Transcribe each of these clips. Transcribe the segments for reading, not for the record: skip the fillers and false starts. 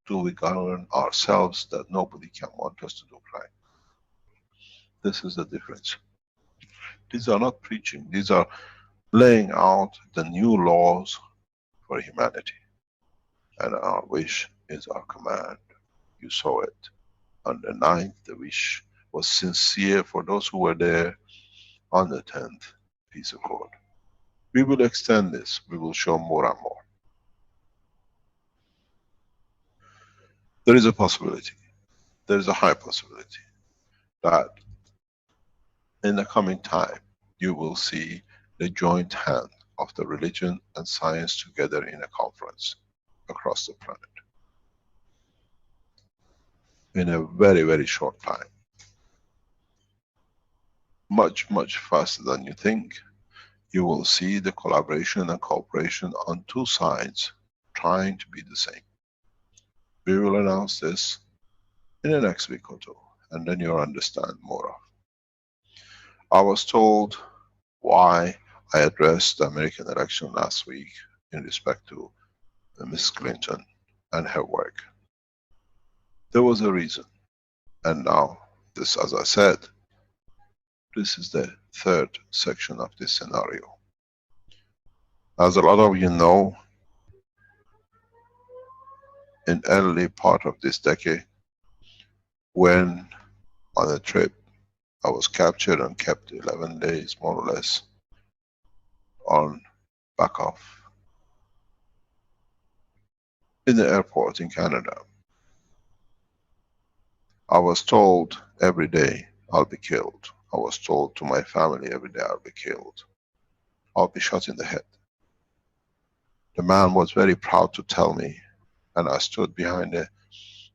do we govern ourselves that nobody can want us to do crime? This is the difference. These are not preaching, these are laying out the new laws for humanity. And our wish is our command. You saw it. On the 9th, the wish was sincere for those who were there. On the 10th, peace accord. We will extend this, we will show more and more. There is a possibility, there is a high possibility that in the coming time you will see the joint hand of the religion and science together in a conference across the planet. In a very, very short time. Much, much faster than you think. You will see the collaboration and cooperation on two sides trying to be the same. We will announce this in the next week or two, and then you'll understand more of. I was told why I addressed the American election last week in respect to Miss Clinton and her work. There was a reason. And now, this, as I said, this is the third section of this scenario. As a lot of you know, in early part of this decade, when on a trip I was captured and kept 11 days more or less on back off in the airport in Canada. I was told every day I'll be killed. I was told to my family every day I'll be killed. I'll be shot in the head. The man was very proud to tell me, and I stood behind a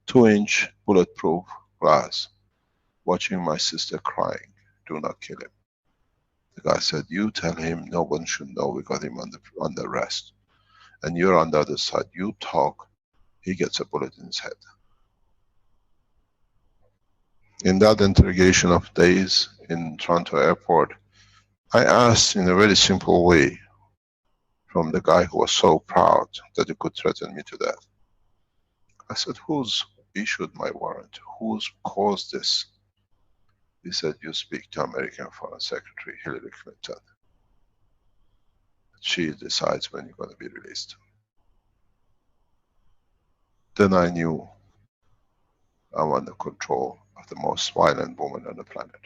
2-inch bulletproof glass watching my sister crying. Do not kill him. The guy said, you tell him no one should know we got him under arrest. And you're on the other side. You talk, he gets a bullet in his head. In that interrogation of days in Toronto airport, I asked in a very simple way from the guy who was so proud that he could threaten me to death. I said, who's issued my warrant? Who's caused this? He said, you speak to American Foreign Secretary Hillary Clinton. She decides when you're going to be released. Then I knew I'm under control of the most violent woman on the planet.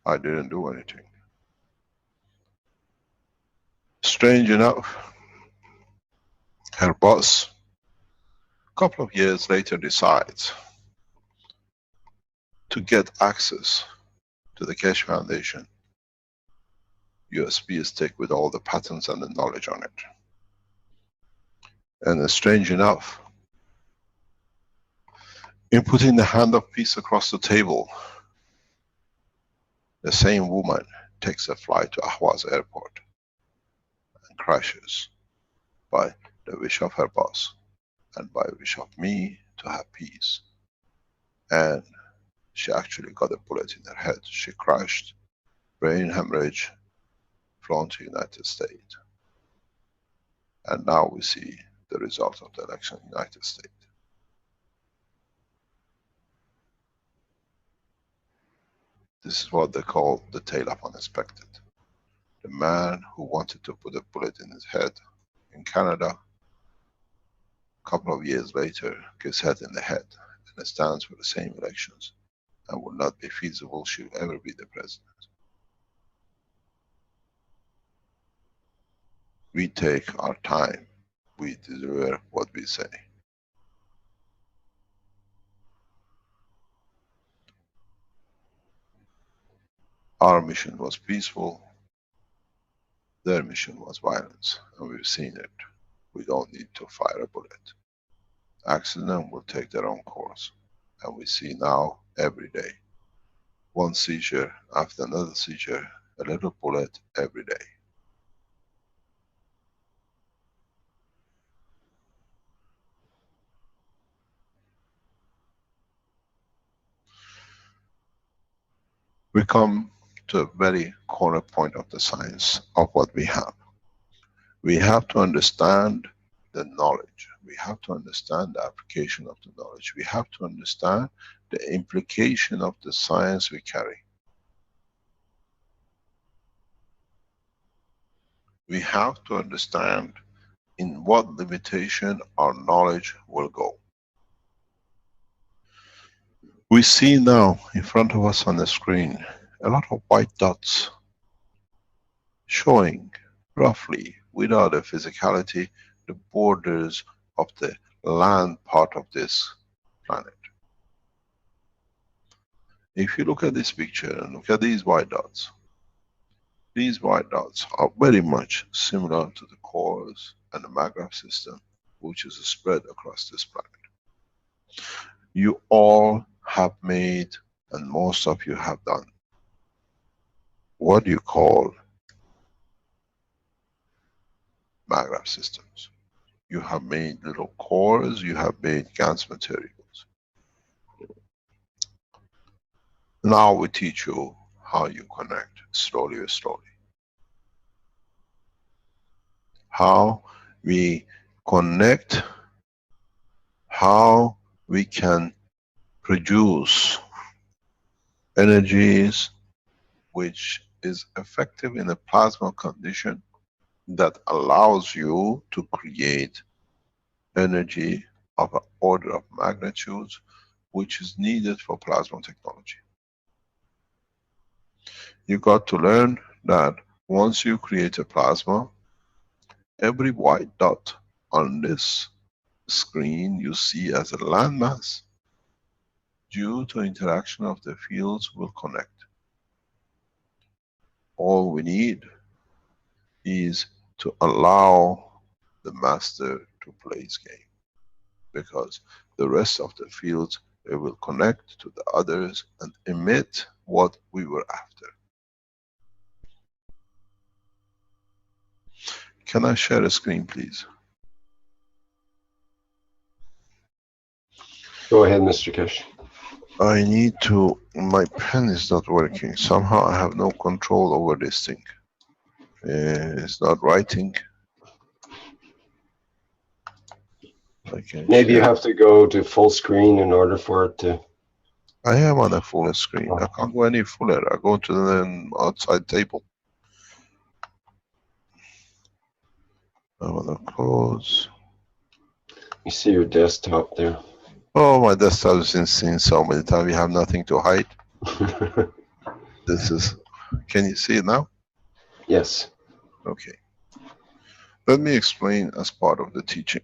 I didn't do anything. Strange enough, her boss, a couple of years later, decides to get access to the Keshe Foundation USB stick with all the patents and the knowledge on it. And strange enough, in putting the hand of peace across the table, the same woman takes a flight to Ahvaz airport and crashes by the wish of her boss and by wish of me to have peace. And she actually got a bullet in her head. She crashed, brain hemorrhage, flown to United States. And now we see the result of the election in United States. This is what they call the tale of unexpected. The man who wanted to put a bullet in his head in Canada, a couple of years later gets hit in the head and stands for the same elections and will not be feasible she'll ever be the president. We take our time, we deserve what we say. Our mission was peaceful, their mission was violence, and we've seen it. We don't need to fire a bullet. Accident will take their own course, and we see now every day. One seizure after another seizure, a little bullet every day. We come to a very corner point of the science of what we have. We have to understand the knowledge. We have to understand the application of the knowledge. We have to understand the implication of the science we carry. We have to understand in what limitation our knowledge will go. We see now in front of us on the screen a lot of white dots showing roughly, without a physicality, the borders of the land part of this planet. If you look at this picture and look at these white dots are very much similar to the cores and the magnetic system which is spread across this planet. You all have made, and most of you have done, what you call magnetic systems. You have made little cores, you have made GaNs materials. Now we teach you how you connect, slowly. How we connect, how we can produce energies which is effective in a plasma condition that allows you to create energy of an order of magnitude which is needed for plasma technology. You got to learn that once you create a plasma, every white dot on this screen you see as a landmass, due to interaction of the fields, will connect. All we need is to allow the master to play his game, because the rest of the fields, they will connect to the others and emit what we were after. Can I share a screen, please? Go ahead, Mr. Keshe. I need to, my pen is not working. Somehow I have no control over this thing. It's not writing. Maybe you have to go to full screen in order for it to... I am on a full screen. I can't go any fuller. I go to the outside table. I want to close. You see your desktop there. Oh, my desktop has been seen so many times. We have nothing to hide. This is, can you see it now? Yes. Okay. Let me explain as part of the teaching.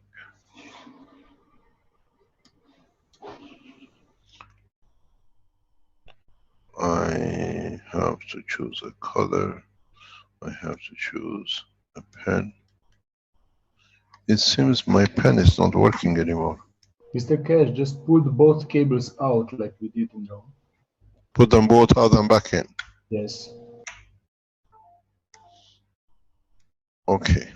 I have to choose a color. I have to choose a pen. It seems my pen is not working anymore. Mr. Keshe, just pull both cables out like we did in Rome. Put them both out and back in. Yes. Okay.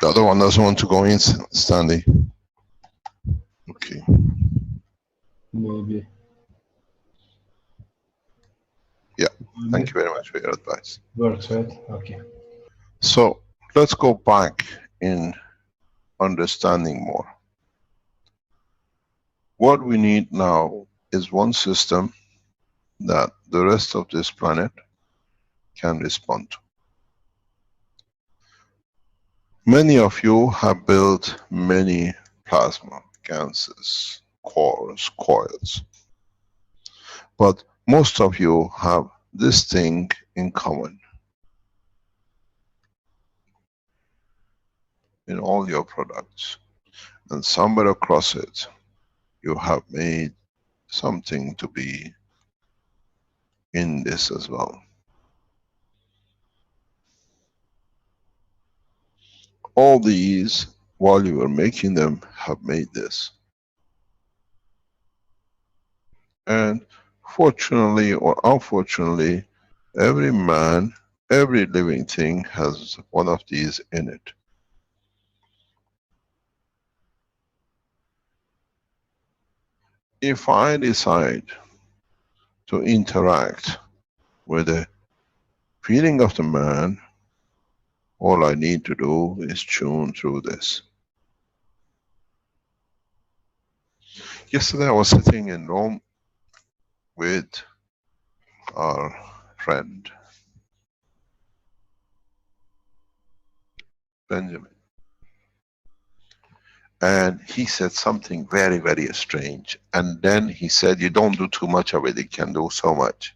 The other one doesn't want to go in, Stanley. Okay. Maybe. Yeah. Thank you very much for your advice. Works, right? Okay. So let's go back in understanding more. What we need now is one system that the rest of this planet can respond to. Many of you have built many plasma, ganses, cores, coils. But most of you have this thing in common. In all your products. And somewhere across it, you have made something to be in this as well. All these, while you were making them, have made this. And fortunately or unfortunately, every man, every living thing has one of these in it. If I decide to interact with the feeling of the man, all I need to do is tune through this. Yesterday I was sitting in Rome with our friend Benjamin, and he said something very, very strange, and then he said, you don't do too much of it, it can do so much.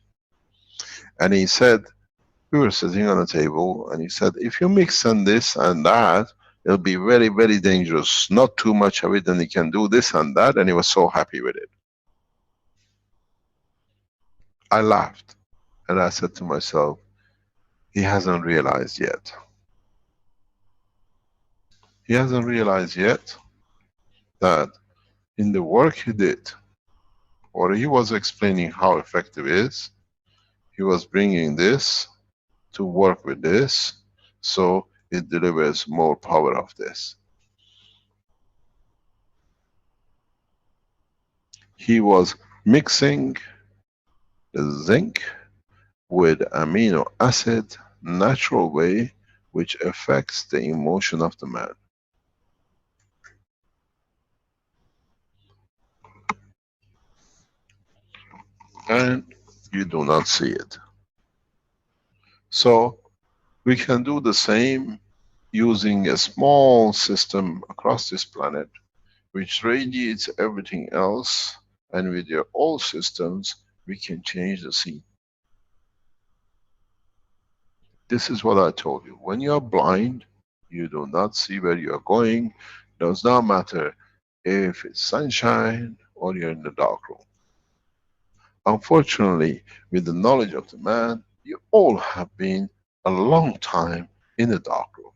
And he said, we were sitting on a table, and he said, if you mix and this and that, it'll be very, very dangerous. Not too much of it, and he can do this and that, and he was so happy with it. I laughed, and I said to myself, he hasn't realized yet. He hasn't realized yet that in the work he did, or he was explaining how effective it is, he was bringing this to work with this, so it delivers more power of this. He was mixing the zinc with amino acid, natural way, which affects the emotion of the man. And you do not see it. So we can do the same using a small system across this planet, which radiates everything else, and with your old systems, we can change the scene. This is what I told you. When you are blind, you do not see where you are going. Does not matter if it's sunshine or you're in the dark room. Unfortunately, with the knowledge of the man, you all have been a long time in the dark room.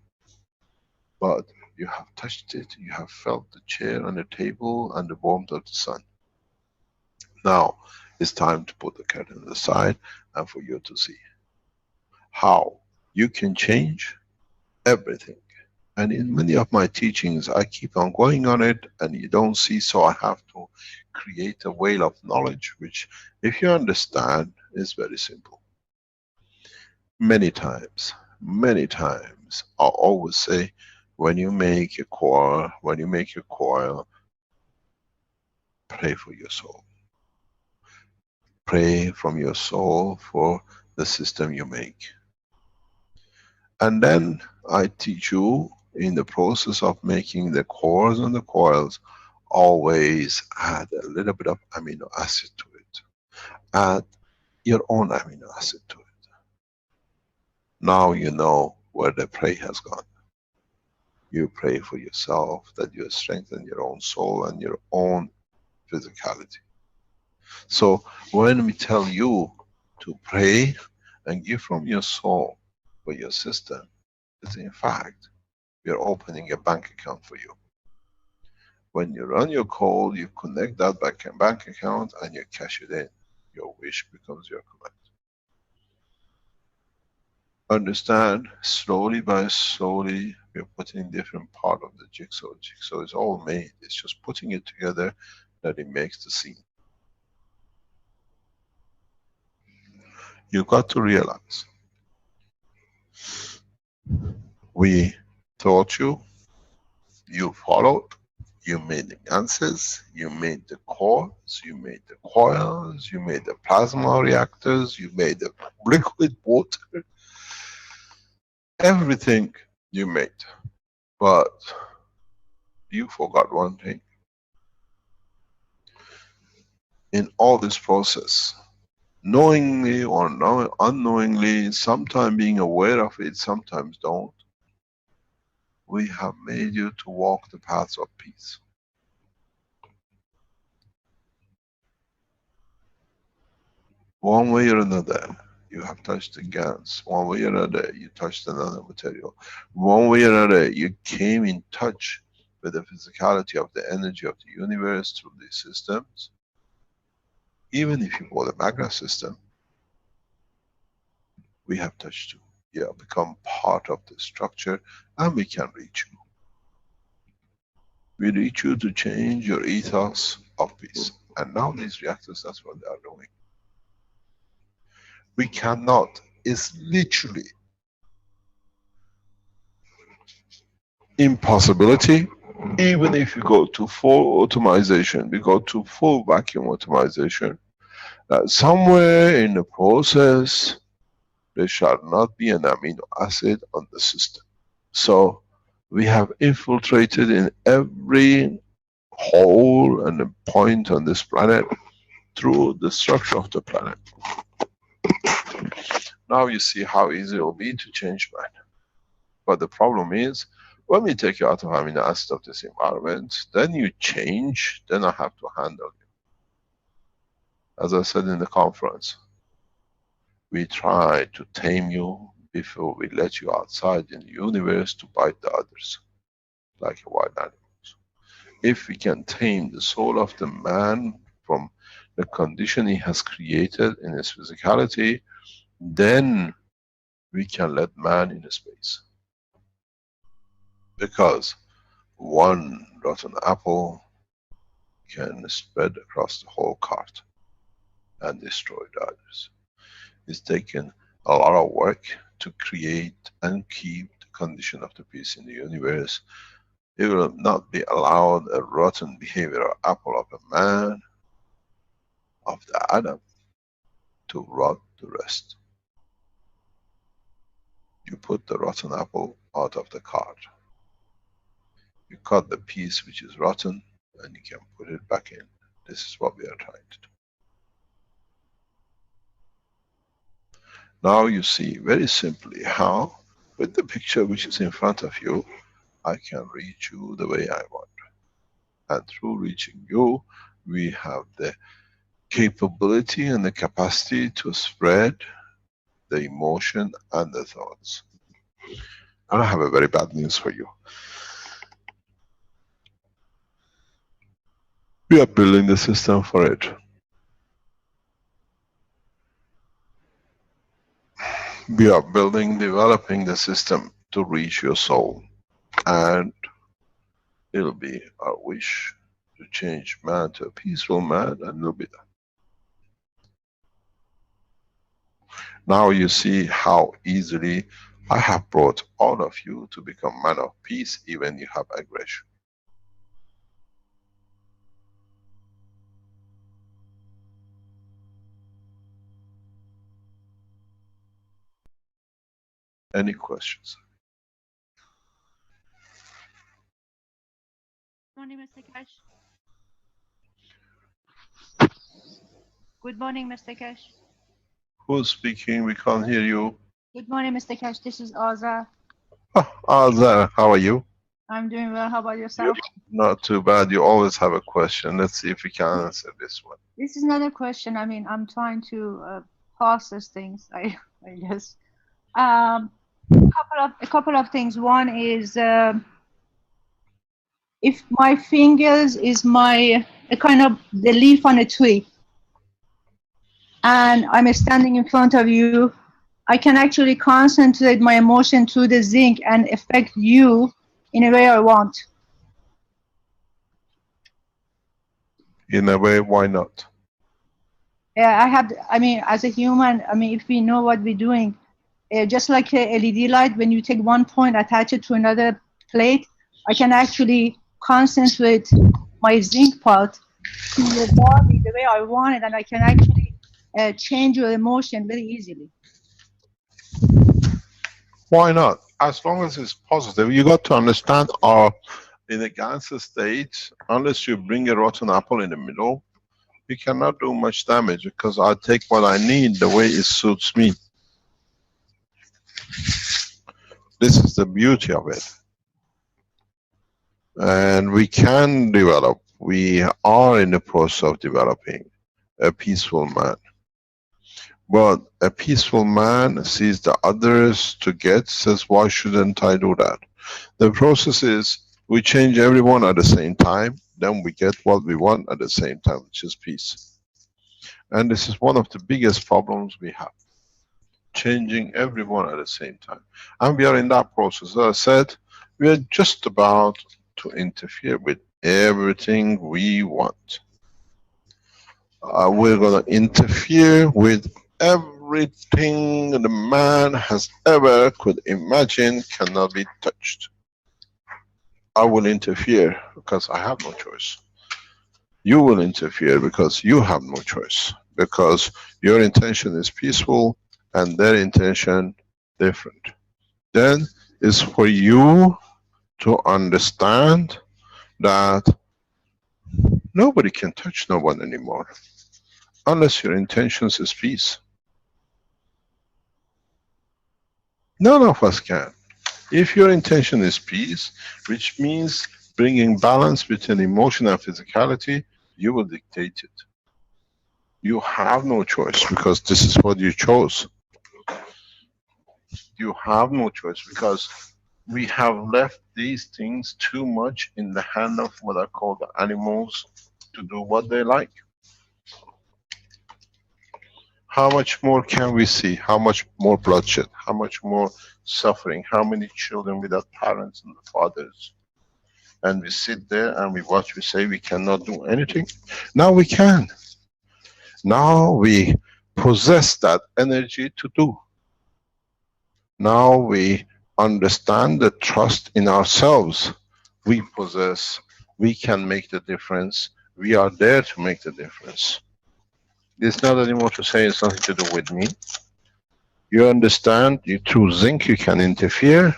But you have touched it, you have felt the chair and the table and the warmth of the sun. Now, it's time to put the curtain aside and for you to see how you can change everything. And in many of my teachings, I keep on going on it, and you don't see, so I have to create a veil of knowledge, which, if you understand, is very simple. Many times, I always say, when you make a coil, pray for your soul. Pray from your soul for the system you make. And then I teach you, in the process of making the cores and the coils, always add a little bit of amino acid to it. Add your own amino acid to it. Now you know where the pray has gone. You pray for yourself, that you strengthen your own soul and your own physicality. So when we tell you to pray and give from your soul for your system, it's in fact, we are opening a bank account for you. When you run your call, you connect that bank account and you cash it in. Your wish becomes your command. Understand, slowly by slowly, we are putting different part of the jigsaw. Jigsaw is all made. It's just putting it together that it makes the scene. You got to realize, we taught you, you followed, you made the answers, you made the cores, you made the coils, you made the plasma reactors, you made the liquid water, everything you made. But you forgot one thing. In all this process, knowingly or unknowingly, sometimes being aware of it, sometimes don't, we have made you to walk the paths of peace. One way or another, you have touched the gas. One way or another, you touched another material. One way or another, you came in touch with the physicality of the energy of the universe through these systems. Even if you bought a magnet system, we have touched you. You have become part of the structure, and we can reach you. We reach you to change your ethos of peace. And now these reactors, that's what they are doing. We cannot. It's literally impossibility. Even if you go to full automation, we go to full vacuum automation, somewhere in the process, there shall not be an amino acid on the system. So we have infiltrated in every hole and point on this planet through the structure of the planet. Now you see how easy it will be to change man. But the problem is, when we take you out of amino acid of this environment, then you change, then I have to handle you. As I said in the conference, we try to tame you before we let you outside in the universe to bite the others, like a wild animal. If we can tame the soul of the man from the condition he has created in his physicality, then we can let man in space. Because one rotten apple can spread across the whole cart and destroy the others. It's taken a lot of work to create and keep the condition of the peace in the universe. It will not be allowed a rotten behavior or apple of a man, of the Adam, to rot the rest. You put the rotten apple out of the cart. You cut the piece which is rotten and you can put it back in. This is what we are trying to do. Now you see very simply how, with the picture which is in front of you, I can reach you the way I want. And through reaching you, we have the capability and the capacity to spread the emotion and the thoughts. And I have a very bad news for you. We are building the system for it. We are building, developing the system to reach your soul. And it'll be our wish to change man to a peaceful man, and it'll be done. Now you see how easily I have brought all of you to become man of peace, even you have aggression. Any questions? Good morning, Mr. Keshe. Good morning, Mr. Keshe. Who's speaking? We can't hear you. Good morning, Mr. Keshe. This is Aza. Azar, how are you? I'm doing well. How about yourself? Not too bad. You always have a question. Let's see if we can answer this one. This is not a question. I mean, I'm trying to process things, I guess. A couple of things. One is if my fingers is a kind of the leaf on a tree, and I'm standing in front of you, I can actually concentrate my emotion through the zinc and affect you in a way I want. In a way, why not? Yeah, I mean, as a human, I mean, if we know what we're doing, just like a LED light, when you take one point, attach it to another plate, I can actually concentrate my zinc part to your body the way I want it, and I can actually change your emotion very easily. Why not? As long as it's positive. You got to understand, in a Ganser state, unless you bring a rotten apple in the middle, you cannot do much damage, because I take what I need the way it suits me. This is the beauty of it. And we can develop, we are in the process of developing a peaceful man. But a peaceful man sees the others to get, says, why shouldn't I do that? The process is, we change everyone at the same time, then we get what we want at the same time, which is peace. And this is one of the biggest problems we have. Changing everyone at the same time. And we are in that process. As I said, we are just about to interfere with everything we want. We're going to interfere with every everything the man has ever could imagine cannot be touched. I will interfere because I have no choice. You will interfere because you have no choice. Because your intention is peaceful and their intention different. Then it's for you to understand that nobody can touch no one anymore unless your intentions is peace. None of us can. If your intention is peace, which means bringing balance between emotion and physicality, you will dictate it. You have no choice because this is what you chose. You have no choice because we have left these things too much in the hand of what I call the animals to do what they like. How much more can we see? How much more bloodshed? How much more suffering? How many children without parents and fathers? And we sit there and we watch, we say we cannot do anything. Now we can. Now we possess that energy to do. Now we understand the trust in ourselves. We possess, we can make the difference. We are there to make the difference. It's not anymore to say it's nothing to do with me. You understand, you through zinc you can interfere,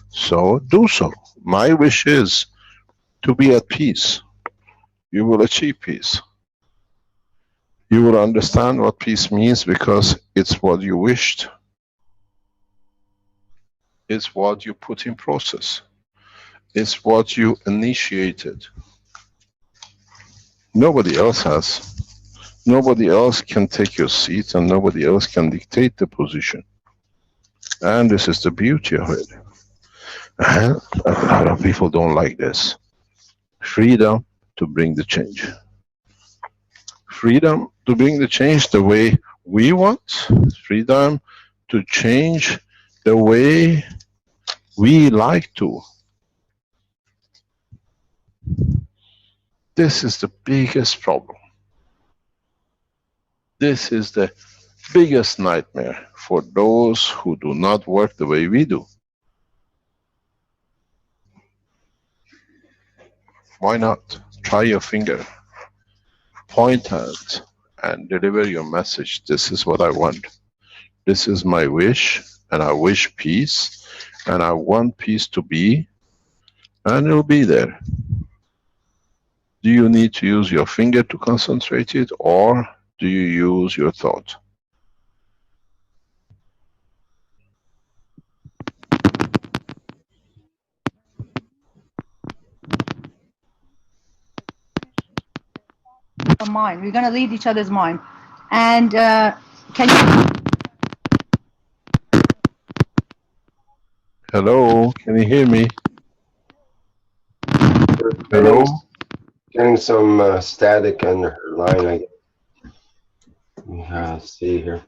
so do so. My wish is to be at peace. You will achieve peace. You will understand what peace means because it's what you wished. It's what you put in process. It's what you initiated. Nobody else has. Nobody else can take your seat and nobody else can dictate the position. And this is the beauty of it. And a lot of people don't like this. Freedom to bring the change. Freedom to bring the change the way we want. Freedom to change the way we like to. This is the biggest problem. This is the biggest nightmare for those who do not work the way we do. Why not? Try your finger, point at and deliver your message. This is what I want. This is my wish, and I wish peace, and I want peace to be, and it'll be there. Do you need to use your finger to concentrate it, or do you use your thought? Mind. We're going to read each other's mind. And can you? Hello, can you hear me? Hello? Getting some static on her line. See here.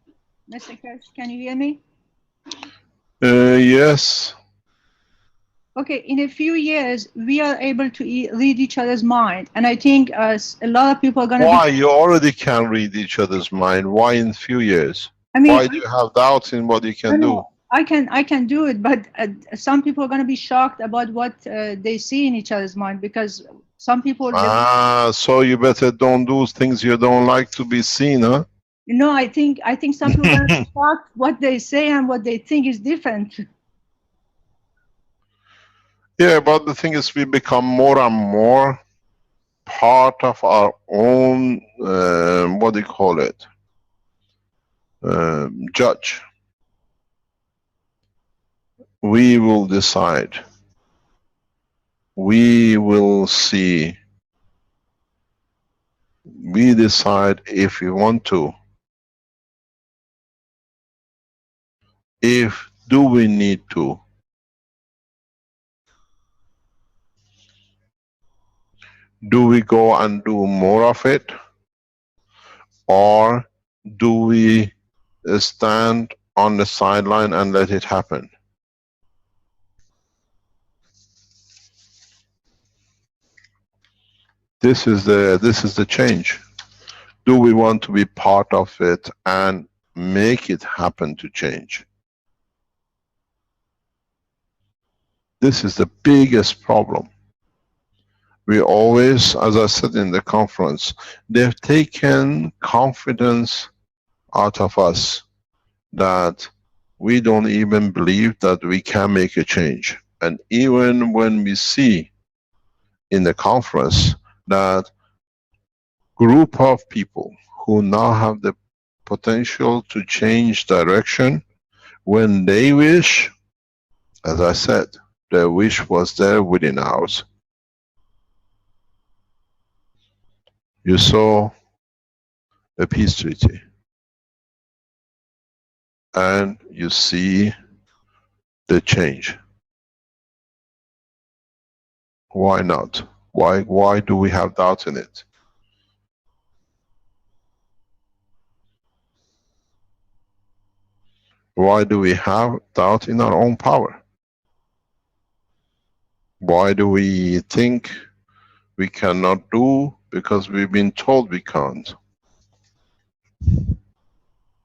Mr. Kirsch, can you hear me? Yes. Okay, in a few years, we are able to read each other's mind. And I think a lot of people are going to Why? You already can read each other's mind. Why in few years? I mean, why do you have doubts in what you can do? I can do it, but some people are going to be shocked about what they see in each other's mind, because some people... So you better don't do things you don't like to be seen, huh? No, I think some people are going to be shocked what they say and what they think is different. Yeah, but the thing is we become more and more part of our own, what do you call it? Judge. We will decide. We will see. We decide if we want to. If do we need to. Do we go and do more of it? Or do we stand on the sideline and let it happen? This is the change. Do we want to be part of it and make it happen to change. This is the biggest problem. We always, as I said in the conference, they've taken confidence out of us that we don't even believe that we can make a change. And even when we see in the conference that group of people who now have the potential to change direction, when they wish, as I said, their wish was there within hours. You saw a peace treaty, and you see the change. Why not? Why do we have doubt in it? Why do we have doubt in our own power? Why do we think we cannot do because we've been told we can't?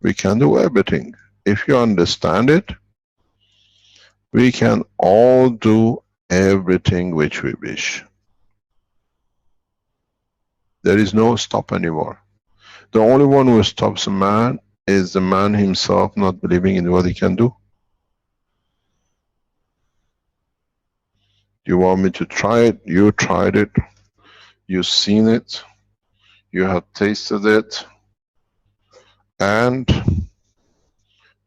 We can do everything. If you understand it, we can all do everything which we wish. There is no stop anymore. The only one who stops a man is the man himself not believing in what he can do. You want me to try it? You tried it. You've seen it. You have tasted it. And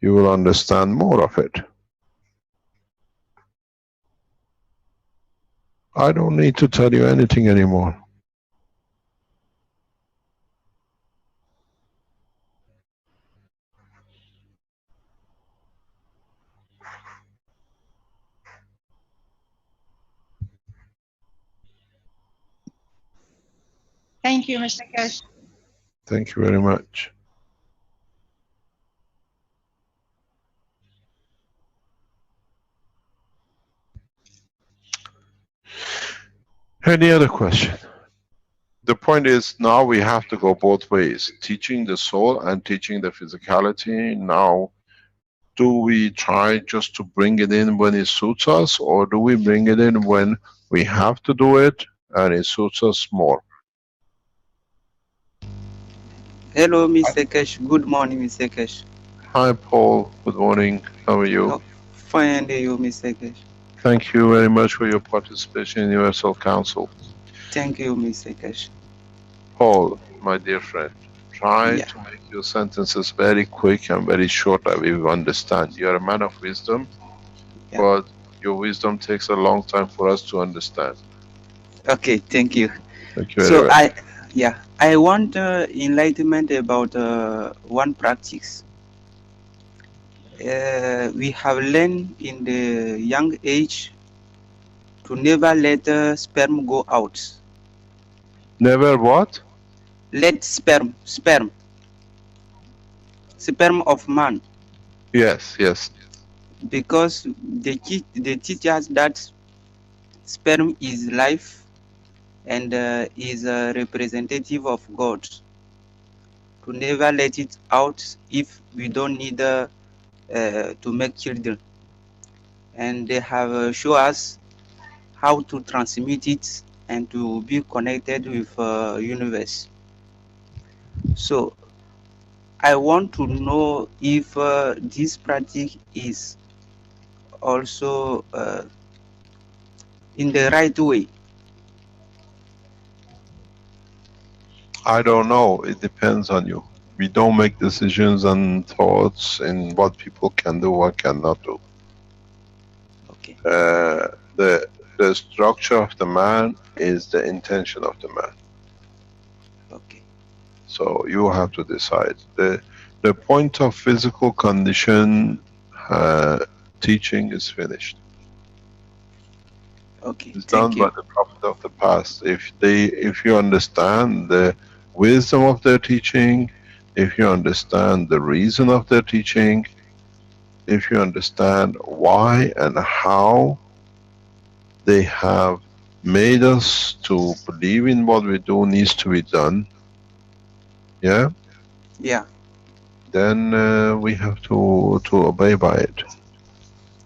you will understand more of it. I don't need to tell you anything anymore. Thank you, Mr. Keshe. Thank you very much. Any other question? The point is, now we have to go both ways, teaching the soul and teaching the physicality. Now, do we try just to bring it in when it suits us, or do we bring it in when we have to do it and it suits us more? Hello, Mr. Keshe. Good morning, Mr. Keshe. Hi, Paul. Good morning. How are you? Oh, fine, you, Mr. Keshe. Thank you very much for your participation in Universal Council. Thank you, Mr. Keshe. Paul, my dear friend, try Yeah. to make your sentences very quick and very short that we will understand. You are a man of wisdom, Yeah. but your wisdom takes a long time for us to understand. Okay, thank you. Thank you very So much. I want enlightenment about one practice. We have learned in the young age to never let sperm go out. Never what? Let sperm of man, Yes, yes. because they teach us that sperm is life and is a representative of God. To never let it out if we don't need to make children. And they have shown us how to transmit it and to be connected with universe. So I want to know if this practice is also in the right way. I don't know. It depends on you. We don't make decisions and thoughts in what people can do or cannot do. Okay. The structure of the man is the intention of the man. Okay. So you have to decide. The point of physical condition teaching is finished. Okay. It's Thank done you. by the prophet of the past. If you understand the wisdom of their teaching, if you understand the reason of their teaching, if you understand why and how they have made us to believe in what we do needs to be done, yeah? Yeah. then we have to obey by it.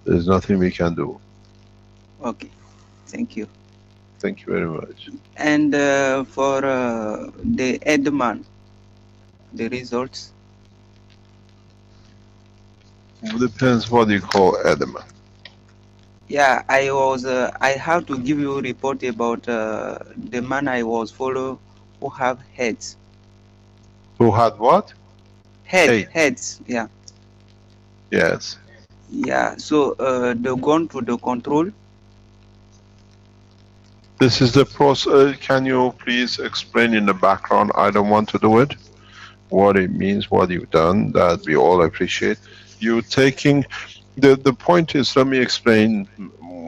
There's nothing we can do. Okay, thank you. Thank you very much. And for the Edman, the results. Depends what you call edema. Yeah, I have to give you a report about the man I was follow who have heads. Who had what? Hey. Heads, yeah. Yes. Yeah, so they gone to the control. This is the process. Can you please explain in the background? I don't want to do it. What it means, what you've done, that we all appreciate. You taking, the point is, let me explain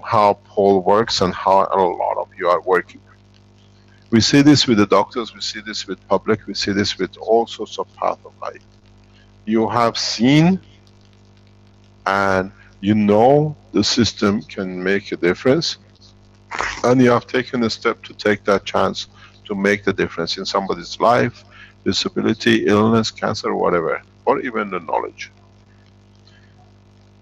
how Paul works and how a lot of you are working. We see this with the doctors, we see this with public, we see this with all sorts of path of life. You have seen and you know the system can make a difference, and you have taken a step to take that chance to make the difference in somebody's life, disability, illness, cancer, whatever, or even the knowledge.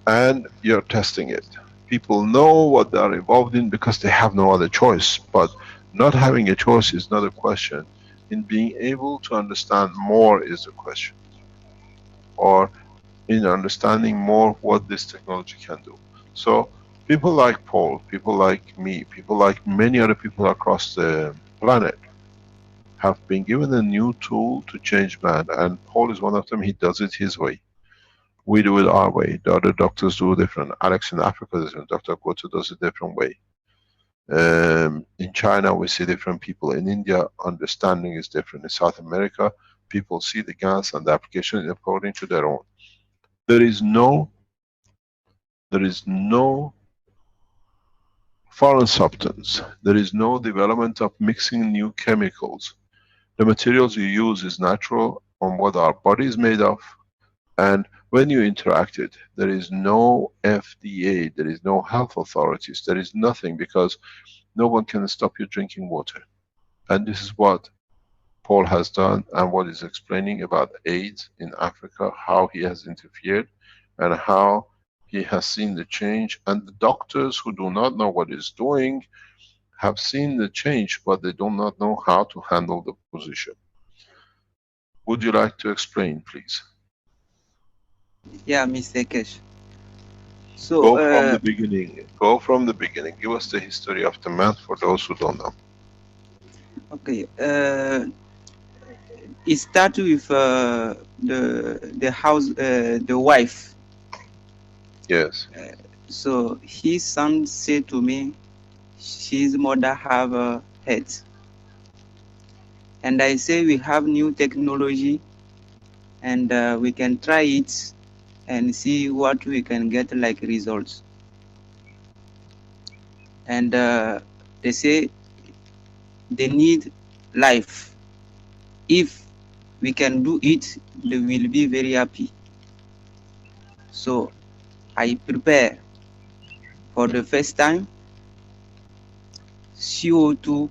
And you're testing it. People know what they are involved in because they have no other choice, but not having a choice is not a question. In being able to understand more is the question. Or in understanding more what this technology can do. So people like Paul, people like me, people like many other people across the planet have been given a new tool to change man, and Paul is one of them. He does it his way. We do it our way. The other doctors do it different. Alex in Africa does it. Dr. Koto does it a different way. In China, we see different people. In India, understanding is different. In South America, people see the gas and the application according to their own. There is no foreign substance. There is no development of mixing new chemicals. The materials you use is natural on what our body is made of, and when you interact it, there is no FDA, there is no health authorities, there is nothing, because no one can stop you drinking water. And this is what Paul has done, and what he's explaining about AIDS in Africa, how he has interfered, and how he has seen the change. And the doctors who do not know what he's doing have seen the change, but they do not know how to handle the position. Would you like to explain, please? Yeah, Mr. Kesh. So go from the beginning. Go from the beginning. Give us the history of the man for those who don't know. Okay. It started with the house, the wife. Yes. So his son said to me, his mother have a head. And I say we have new technology, and we can try it and see what we can get like results. And they say they need life. If we can do it, they will be very happy. So I prepare for the first time CO2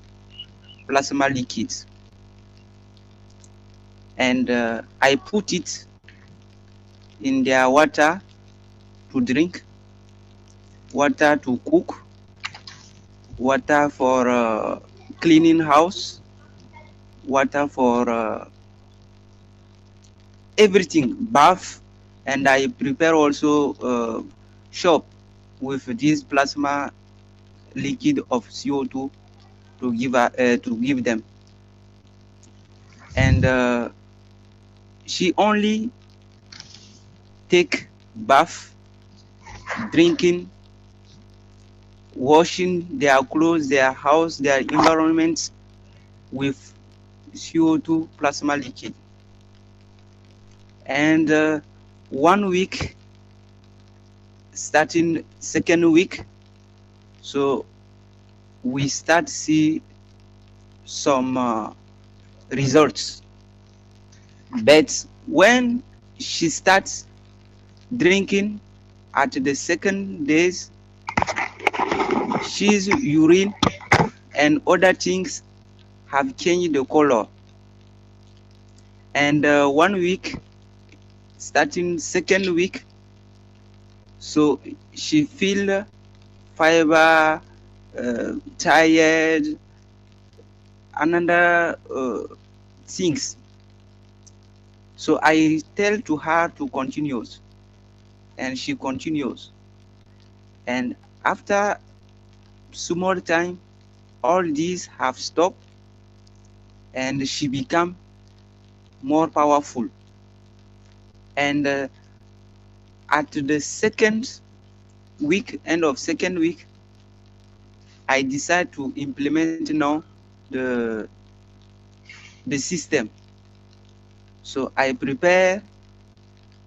plasma liquids, and I put it in their water to drink, water to cook, water for cleaning house, water for everything, bath, and I prepare also shop with this plasma liquid of CO2 to give them. And she only take bath, drinking, washing their clothes, their house, their environment with CO2 plasma liquid. And 1 week, starting second week, so we start see some results. But when she starts drinking at the second days, she's urine and other things have changed the color. And 1 week, starting second week, so she feel fiber, tired, another things. So I tell to her to continue, and she continues. And after small time, all these have stopped, and she become more powerful. And at the second week, end of second week, I decide to implement now the system. So I prepare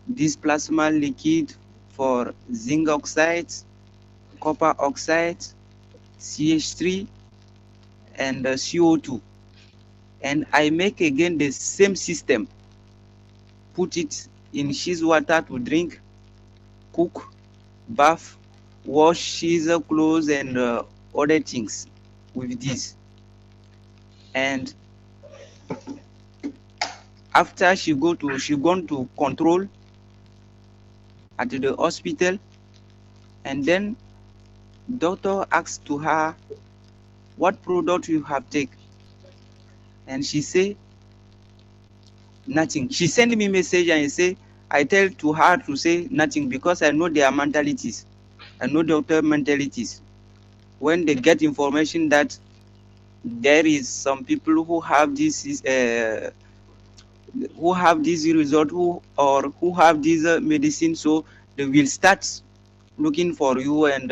this plasma liquid for zinc oxide, copper oxide, CH3, and CO2. And I make again the same system. Put it in cheese water to drink, cook, bath, wash cheese clothes, and other things with this. And after she gone to control at the hospital, and then doctor asked to her, what product you have taken? And she say nothing. She sent me message and say, I tell to her to say nothing because I know their mentalities. I know doctor mentalities. When they get information that there is some people who have this result, who have this medicine, so they will start looking for you and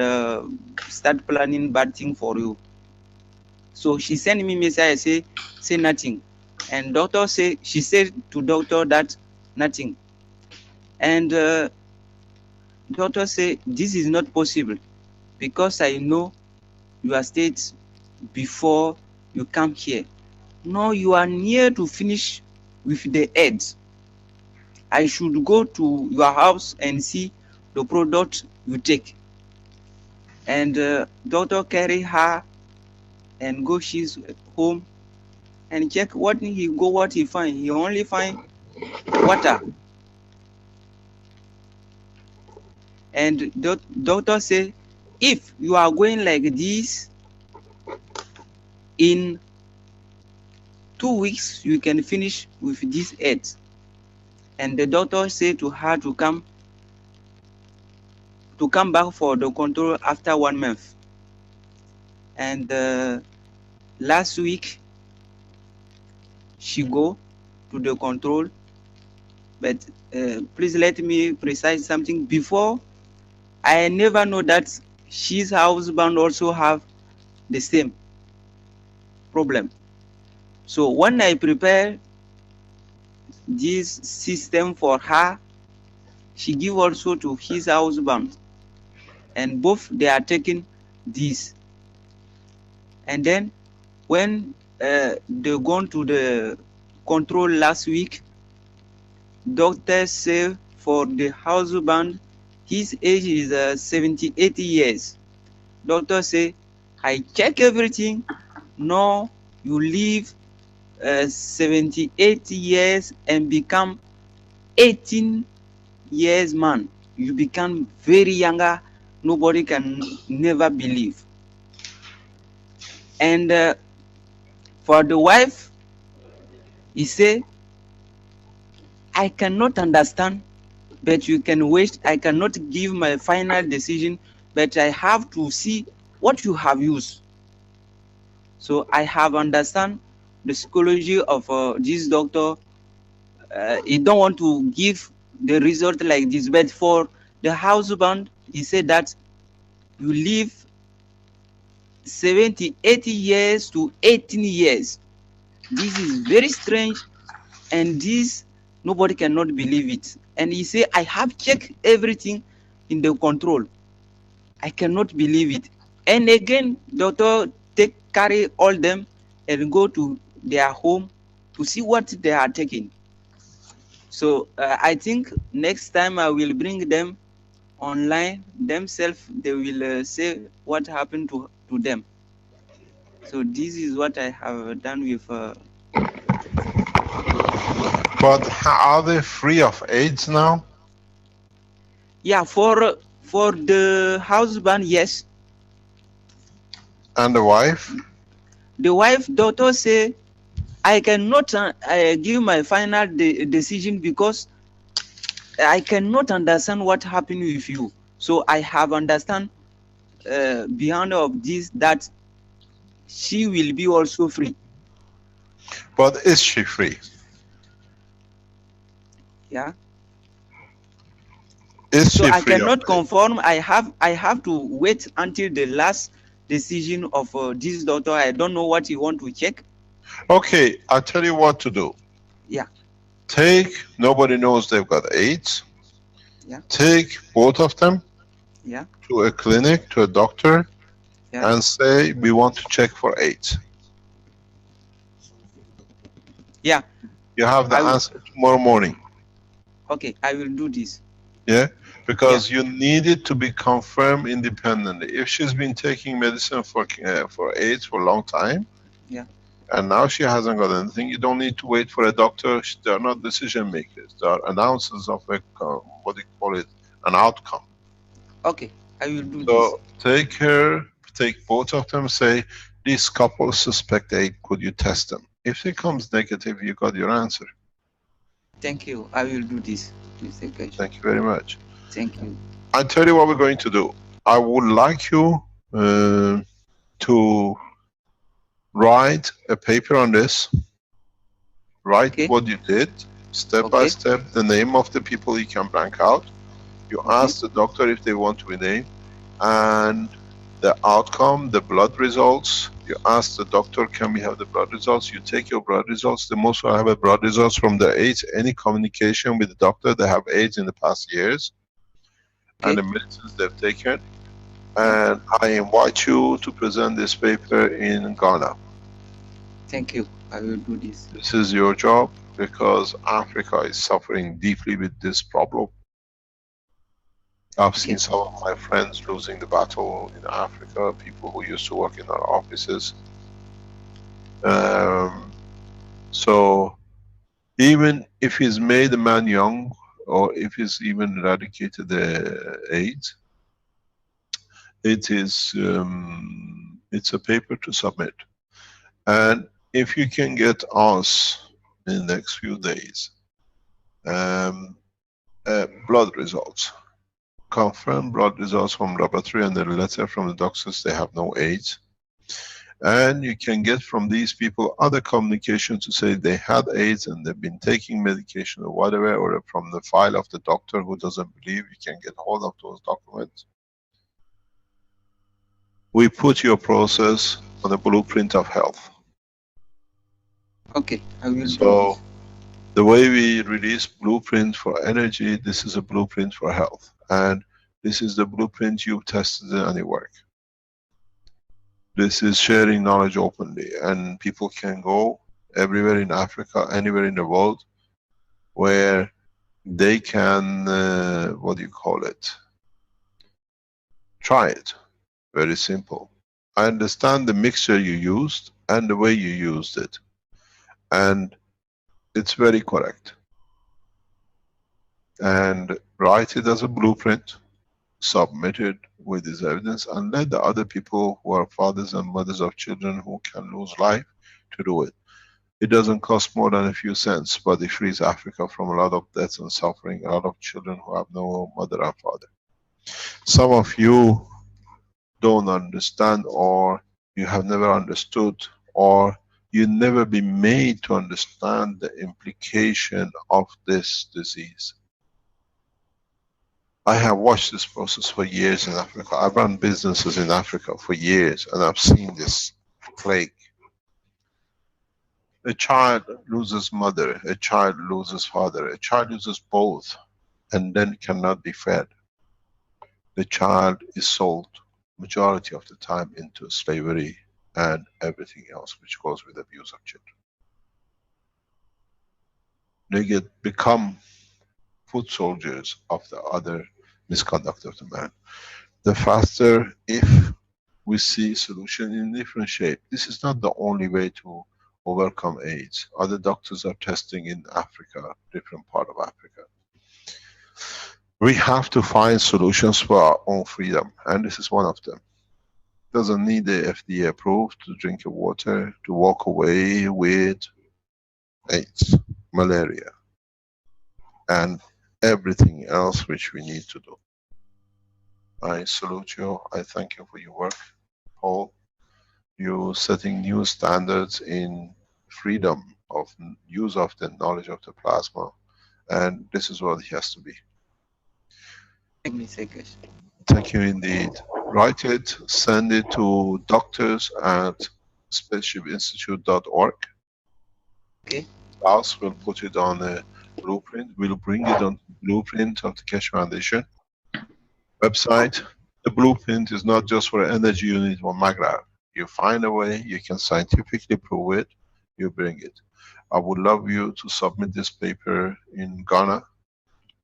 start planning bad thing for you. So she sent me message. I say nothing, and doctor say, she said to doctor that nothing, and doctor say this is not possible because I know your state before you come here. Now you are near to finish with the ads. I should go to your house and see the product you take. And doctor carry her and go his home and check what he find. He only find water. And doctor say, if you are going like this, in 2 weeks you can finish with this ads. And the doctor said to her to come back for the control after 1 month. And last week she go to the control, but please let me precise something. Before, I never know that she's husband also have the same problem. So when I prepare this system for her, she give also to his husband, and both they are taking this. And then when they gone to the control last week, doctor say for the husband, his age is 78 years. Doctor say, I check everything. No, you live 78 years and become 18 years man. You become very younger. Nobody can never believe. And for the wife, he say, I cannot understand, but you can wait. I cannot give my final decision, but I have to see what you have used. So I have understand the psychology of this doctor. He don't want to give the result like this, but for the husband, he said that you live 70, 80 years to 18 years. This is very strange, and this nobody cannot believe it. And he say, I have checked everything in the control. I cannot believe it. And again, doctor carry all them and go to their home to see what they are taking. So I think next time I will bring them online themselves. They will say what happened to them. So this is what I have done with But are they free of AIDS now? Yeah, for the husband, yes. And the wife? The wife, doctor say, I cannot give my final decision because I cannot understand what happened with you. So I have understand beyond of this that she will be also free. But is she free? Yeah. Is So she I free of cannot AIDS? confirm. I have to wait until the last decision of this doctor. I don't know what he want to check. Okay, I'll tell you what to do. Yeah. Nobody knows they've got AIDS. Yeah. Take both of them Yeah. to a clinic, to a doctor, Yeah. and say, we want to check for AIDS. Yeah. You have the answer tomorrow morning. Okay, I will do this. Yeah, because you need it to be confirmed independently. If she's been taking medicine for AIDS for a long time, yeah, and now she hasn't got anything, you don't need to wait for a doctor. They are not decision makers. They are announcers of a what do you call it, an outcome. Okay, I will do this. So take both of them. Say, this couple suspect AIDS. Could you test them? If it comes negative, you got your answer. Thank you. I will do this. Thank you very much. Thank you. I'll tell you what we're going to do. I would like you to write a paper on this. Write what you did, step by step, the name of the people you can blank out. You ask the doctor if they want to be named, and the outcome, the blood results. You ask the doctor, can we have the blood results? You take your blood results. The most will have a blood results from the AIDS, any communication with the doctor, they have AIDS in the past years, and the medicines they've taken. And I invite you to present this paper in Ghana. Thank you. I will do this. This is your job, because Africa is suffering deeply with this problem. I've seen some of my friends losing the battle in Africa, people who used to work in our offices. So even if he's made a man young, or if he's even eradicated the AIDS, it's a paper to submit. And if you can get us in the next few days blood results, confirmed blood results from laboratory, and the letter from the doctors they have no AIDS, and you can get from these people other communication to say they had AIDS and they've been taking medication or whatever, or from the file of the doctor who doesn't believe, you can get hold of those documents. We put your process on a blueprint of health. Okay, I will. So the way we release blueprint for energy, this is a blueprint for health, and this is the blueprint you've tested and it works. This is sharing knowledge openly, and people can go everywhere in Africa, anywhere in the world, where they can, what do you call it? Try it. Very simple. I understand the mixture you used and the way you used it, and it's very correct. And write it as a blueprint, submit it with this evidence, and let the other people who are fathers and mothers of children who can lose life to do it. It doesn't cost more than a few cents, but it frees Africa from a lot of deaths and suffering, a lot of children who have no mother and father. Some of you don't understand, or you have never understood, or you never been made to understand the implication of this disease. I have watched this process for years in Africa. I've run businesses in Africa for years, and I've seen this plague. A child loses mother, a child loses father, a child loses both, and then cannot be fed. The child is sold majority of the time into slavery and everything else which goes with abuse of children. They become foot soldiers of the other misconduct of the man. The faster, if we see solution in different shape, this is not the only way to overcome AIDS. Other doctors are testing in Africa, different part of Africa. We have to find solutions for our own freedom, and this is one of them. Doesn't need the FDA approved to drink water, to walk away with AIDS, malaria, and everything else which we need to do. I salute you. I thank you for your work, Paul. You setting new standards in freedom of use of the knowledge of the plasma, and this is what it has to be. Thank you indeed. Write it, send it to doctors@spaceshipinstitute.org. Okay. Klaus will put it on a blueprint. We'll bring it on the blueprint of the Keshe Foundation website. The blueprint is not just for energy unit or maglev. You find a way, you can scientifically prove it, you bring it. I would love you to submit this paper in Ghana,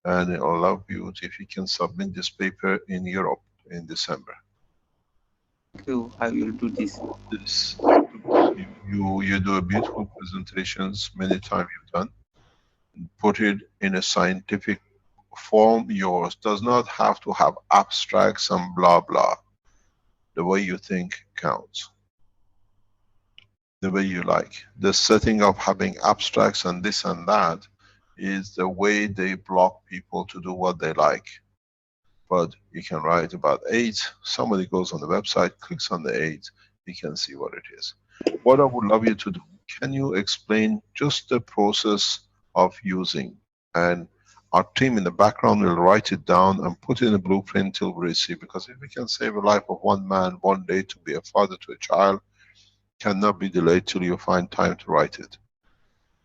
and I would love you if you can submit this paper in Europe in December. Thank you. I will do this. You do a beautiful presentations, many times you've done. Put it in a scientific form. Yours does not have to have abstracts and blah blah. The way you think counts. The way you like. The setting of having abstracts and this and that is the way they block people to do what they like. But you can write about AIDS. Somebody goes on the website, clicks on the AIDS, you can see what it is. What I would love you to do, can you explain just the process of using? And our team in the background will write it down and put it in a blueprint till we receive. Because if we can save a life of one man one day to be a father to a child, cannot be delayed till you find time to write it.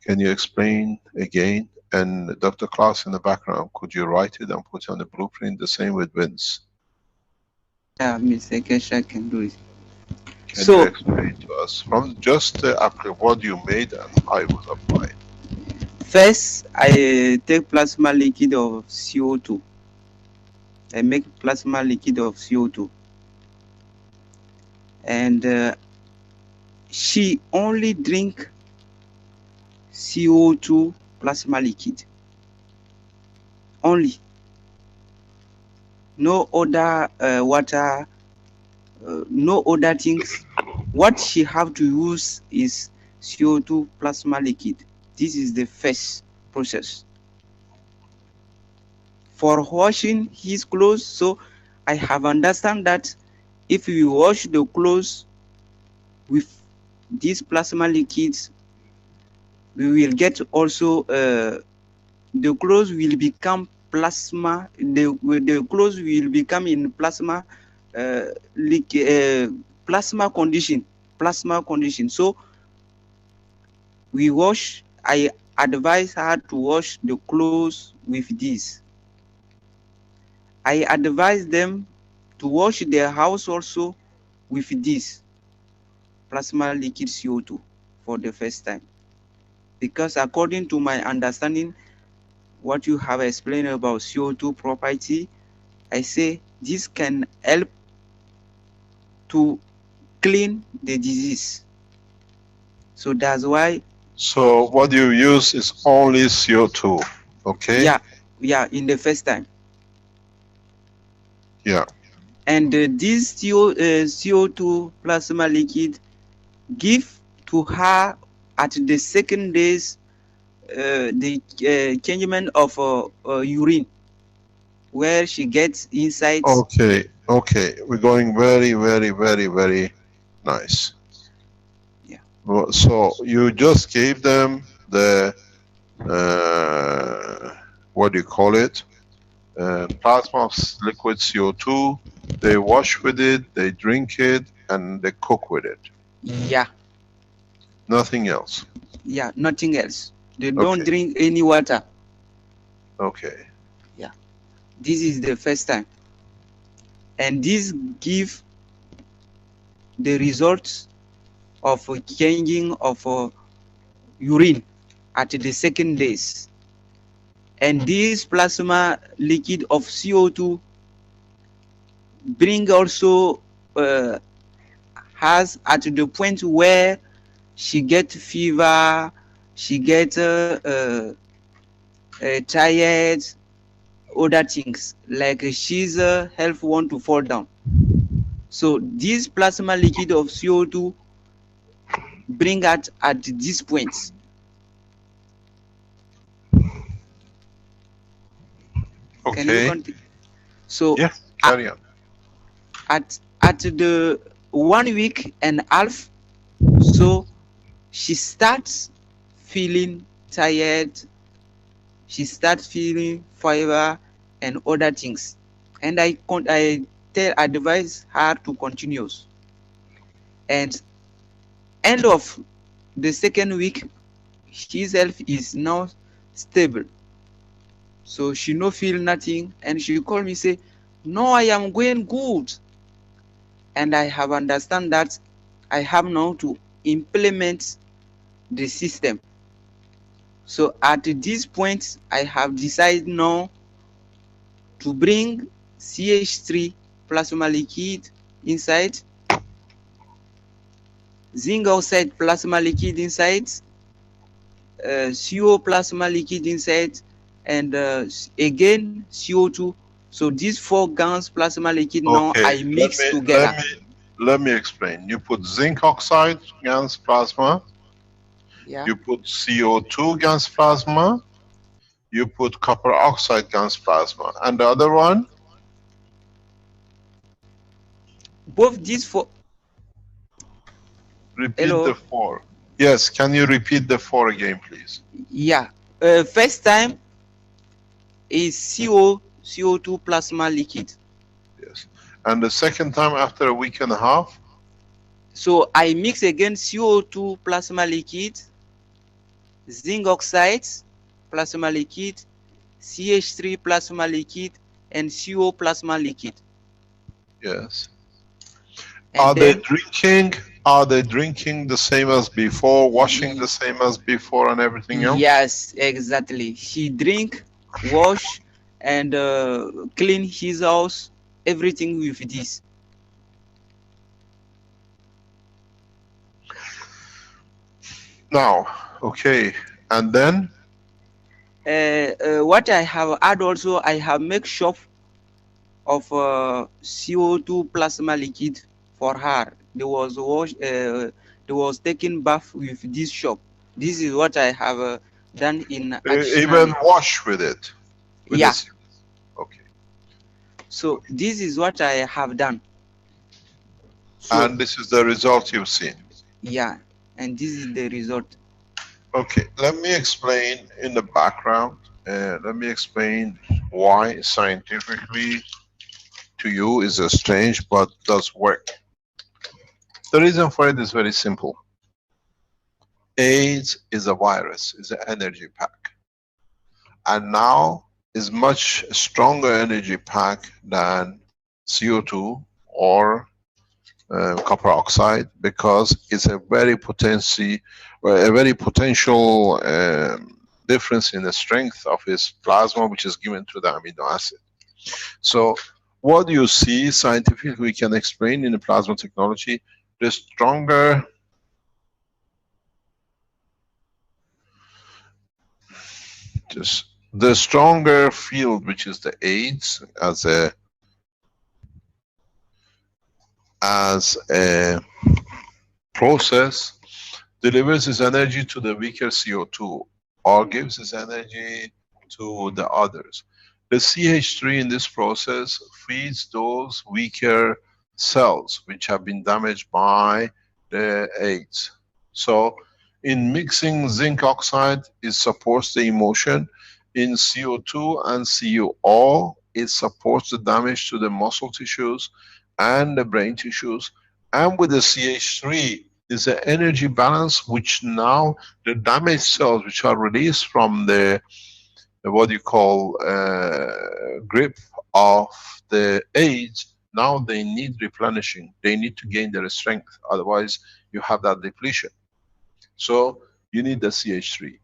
Can you explain again? And Dr. Klaus in the background, could you write it and put it on the blueprint? The same with Vince. Yeah, Mr. Keshe, I can do it. Can you explain to us from just what you made and how it was applied? First, I take plasma liquid of CO2. I make plasma liquid of CO2. And she only drink CO2 plasma liquid. Only. No other water, no other things. What she have to use is CO2 plasma liquid. This is the first process. For washing his clothes, so I have understand that if we wash the clothes with these plasma liquids, we will get also the clothes will become plasma. The clothes will become in plasma plasma condition. Plasma condition. So we wash. I advise her to wash the clothes with this. I advise them to wash their house also with this plasma liquid CO2 for the first time. Because according to my understanding, what you have explained about CO2 property, I say this can help to clean the disease. So that's why. So what you use is only CO2, okay? Yeah, in the first time. Yeah. And this CO2 plasma liquid give to her at the second days the changement of urine, where she gets insights. Okay, we're going very, very, very, very nice. Yeah. So you just gave them the what do you call it? Plasma of liquid CO2. They wash with it, they drink it, and they cook with it. Yeah. Nothing else. Yeah, nothing else. They don't drink any water. Okay. Yeah. This is the first time. And this give the results of changing of urine at the second days. And this plasma liquid of CO2 bring also has at the point where she get fever, she get tired, other things like she's health want to fall down. So this plasma liquid of CO2 bring out at this point. Can you Okay. continue? So Yeah, carry on. at the 1 week and a half, so she starts feeling tired, she starts feeling fever and other things, and I advise her to continue. And end of the second week, his health is now stable, so she no feel nothing, and she call me say, no, I am going good. And I have understand that I have now to implement the system. So at this point, I have decided now to bring CH3 plasma liquid inside, zinc oxide plasma liquid inside, CO plasma liquid inside, and again CO2. So these 4 gallons plasma liquid now Okay, I mix together. let me explain. You put zinc oxide gans plasma, Yeah. you put CO2 gans plasma, you put copper oxide gans plasma, and the other one? Both these 4. Repeat Hello. the 4. Yes, can you repeat the 4 again, please? Yeah. First time is CO2 plasma liquid. Yes. And the second time after a week and a half? So I mix again CO2 plasma liquid, zinc oxide plasma liquid, CH3 plasma liquid, and CO plasma liquid. Yes. And Are then, they drinking the same as before, washing the same as before, and everything else? yes, exactly. She drink, wash, and clean his house, everything with this. Now, okay, and then? What I have add also, I have make shop of CO2 plasma liquid for her. There was taking bath with this shop. This is what I have done in additional. Even wash with it? Yeah. This? Okay. So this is what I have done. So, and this is the result you've seen? Yeah, and this is the result. Okay, let me explain in the background. Let me explain why scientifically to you is strange but does work. The reason for it is very simple. AIDS is a virus, is an energy pack. And now is much stronger energy pack than CO2 or copper oxide, because it's a very potential difference in the strength of its plasma, which is given to the amino acid. So what you see scientifically we can explain in the plasma technology, the stronger field, which is the AIDS as a process, delivers its energy to the weaker CO2 or gives its energy to the others. The CH3 in this process feeds those weaker cells which have been damaged by the AIDS. So in mixing zinc oxide, it supports the emotion. In CO2 and CuO, it supports the damage to the muscle tissues and the brain tissues. And with the CH3 is the energy balance, which now the damaged cells which are released from the what you call grip of the AIDS, now they need replenishing. They need to gain their strength, otherwise you have that depletion. So you need the CH3.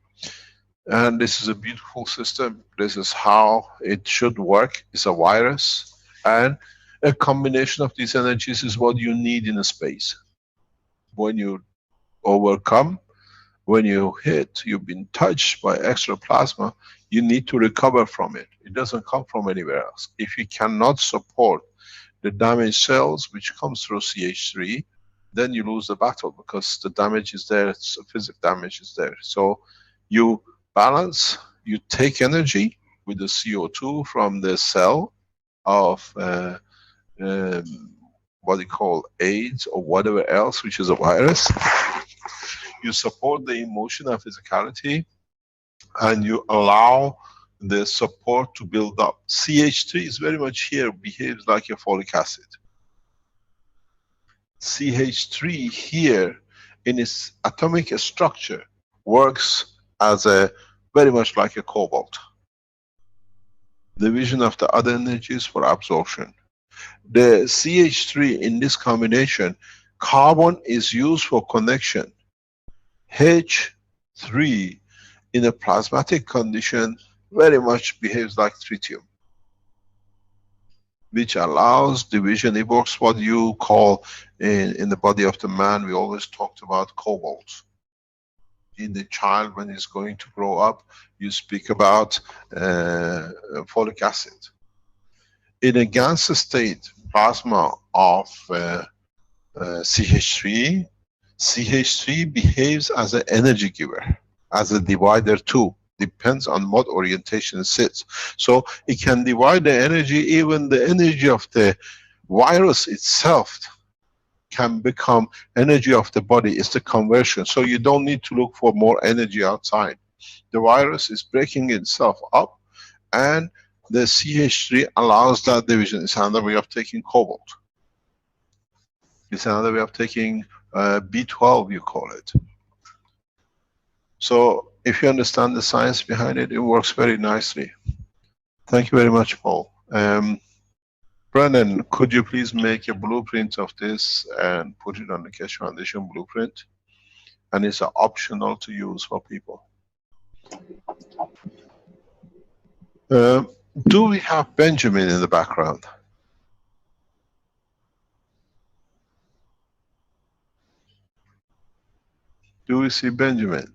And this is a beautiful system. This is how it should work. It's a virus, and a combination of these energies is what you need in a space. When you overcome. When you hit, you've been touched by extra plasma, you need to recover from it. It doesn't come from anywhere else. If you cannot support the damaged cells, which comes through CH3, then you lose the battle because the damage is there, physical damage is there. So you balance, you take energy with the CO2 from the cell of what you call AIDS or whatever else, which is a virus. You support the emotion and physicality, and you allow the support to build up. CH3 is very much here, behaves like a folic acid. CH3 here in its atomic structure works as a very much like a cobalt. Division of the other energies for absorption. The CH3 in this combination, carbon is used for connection. H3 in a plasmatic condition very much behaves like tritium, which allows division. It works what you call in the body of the man, we always talked about cobalt. In the child when he's going to grow up, you speak about folic acid. In a gas state plasma of CH3, CH3 behaves as an energy giver, as a divider too. Depends on what orientation it sits. So it can divide the energy, even the energy of the virus itself can become energy of the body. It's the conversion. So you don't need to look for more energy outside. The virus is breaking itself up, and the CH3 allows that division. It's another way of taking cobalt. It's another way of taking B12, you call it. So if you understand the science behind it, it works very nicely. Thank you very much, Paul. Brennan, could you please make a blueprint of this and put it on the Keshe Foundation blueprint? And it's optional to use for people. Do we have Benjamin in the background? Do we see Benjamin?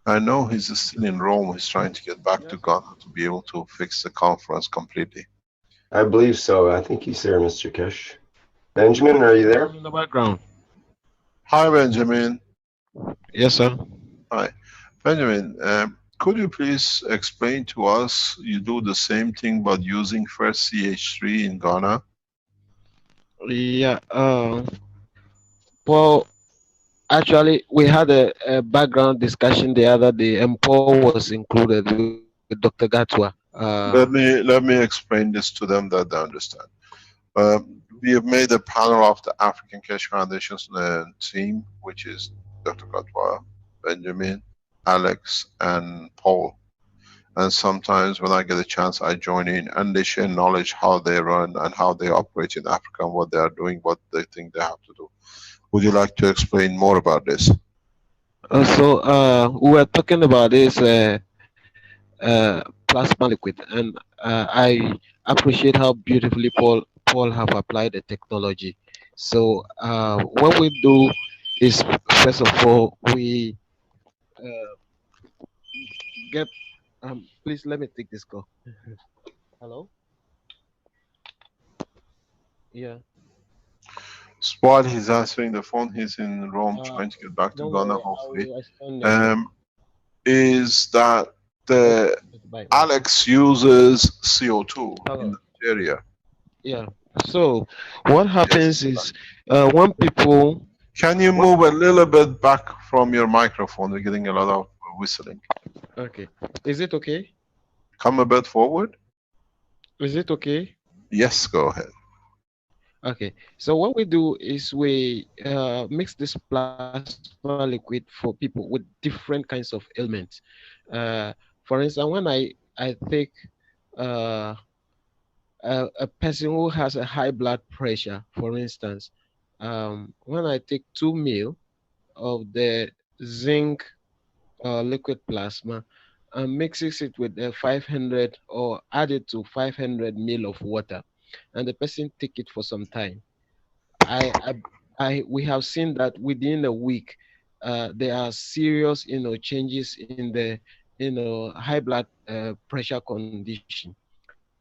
I know he's still in Rome. He's trying to get back to Ghana to be able to fix the conference completely. I believe so. I think he's there, Mr. Keshe. Benjamin, are you there? In the background. Hi, Benjamin. Yes, sir. Hi. Benjamin, could you please explain to us, you do the same thing but using first CH3 in Ghana? Yeah. Well, actually, we had a background discussion the other day, and Paul was included with Dr. Gatwa. Let me explain this to them that they understand. We have made a panel of the African Keshe Foundation's team, which is Dr. Gatwa, Benjamin, Alex, and Paul. And sometimes when I get a chance, I join in and they share knowledge, how they run and how they operate in Africa, and what they are doing, what they think they have to do. Would you like to explain more about this? So we were talking about this plasma liquid, and I appreciate how beautifully Paul have applied the technology. So what we do is, first of all, we get please let me take this call. Hello. Yeah. While he's answering the phone, he's in Rome trying to get back to Ghana, hopefully. Is that the Alex uses CO2 in the area. Yeah. So what happens is when people... Can you move a little bit back from your microphone? We're getting a lot of whistling. Okay. Is it okay? Come a bit forward. Is it okay? Yes, go ahead. Okay. So what we do is we mix this plasma liquid for people with different kinds of ailments. For instance, when I take a person who has a high blood pressure, for instance, when I take 2 ml of the zinc liquid plasma and mixes it with 500 or add it to 500 ml of water, and the person take it for some time, I we have seen that within a week, there are serious, changes in the, high blood pressure condition.